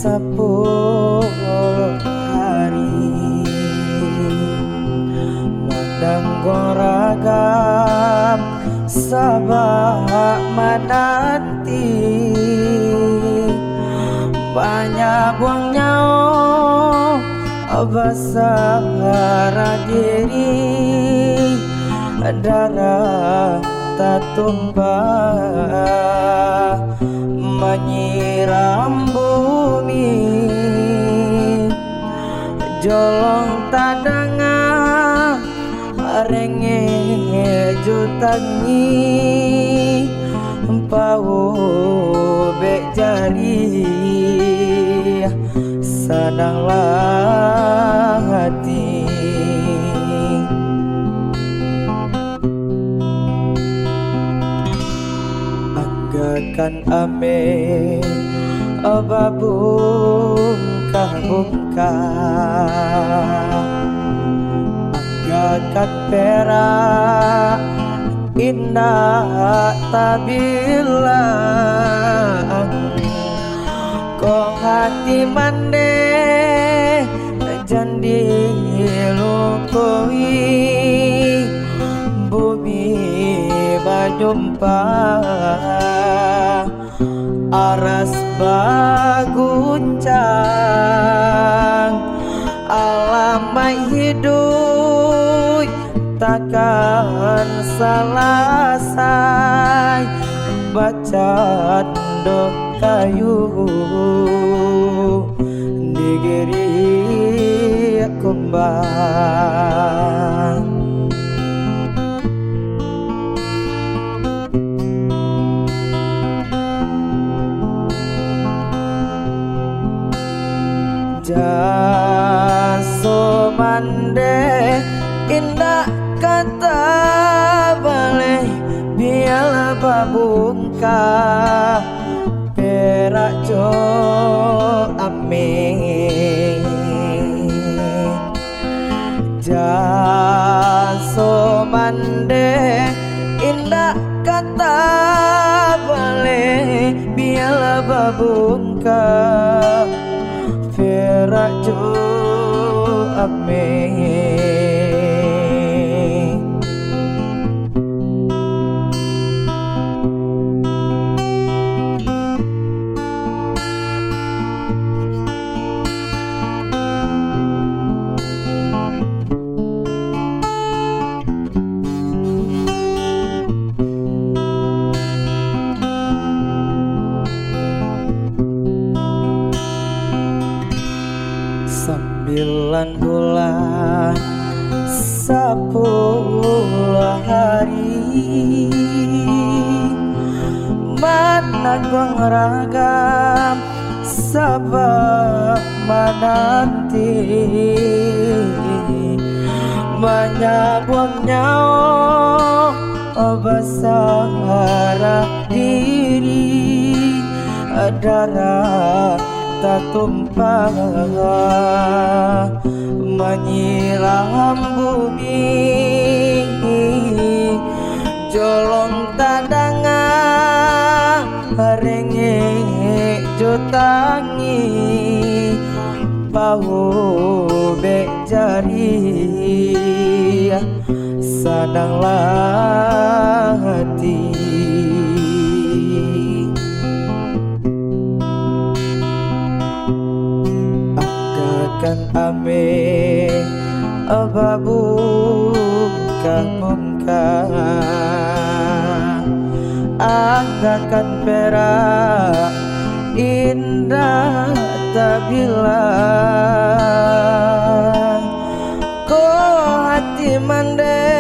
10 hari mendenggong ragam sabak menanti banyak buang nyawa basah diri darah tak tumpah menyiram bumi jolong tadanga renge jutangi pau bek jari sadanglah hati anggakan ame bungkah anggakan perak indah tabilang kok hati mande jandi lukui bumi bajumpa aras baguncang alam hidup takkan selesai baca dok kayu digeri kembang jaso mande indah kata balai biarlah babungkah perak jo amin jaso mande indah kata balai biarlah babungkah perak jo amin bulan 10 hari mana gua ngeragam sabak menanti banyak buang nyawa basah diri darah tak tumpah menyiram bumi jolong tadanga renge jutangi pau bek jari sadanglah hati kan ame bungkah anggakan perak indah tabilang kok hati mande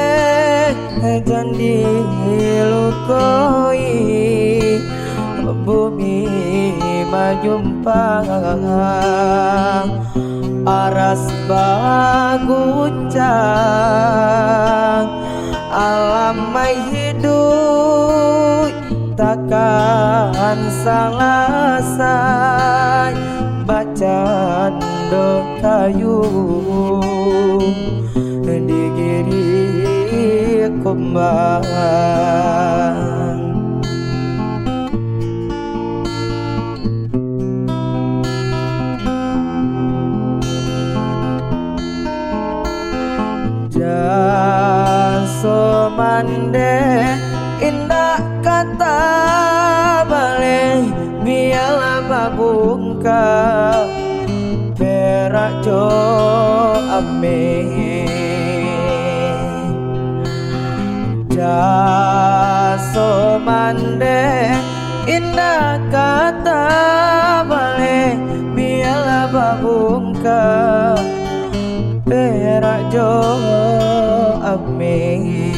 jandi lukoi bumi majumpang aras baguncang alam hidup takkan selesai baca do kayu digiri kembang mande indah kata balik biarlah babungka perak jo ame jaso mande indah kata balik biarlah babungka perak jo ame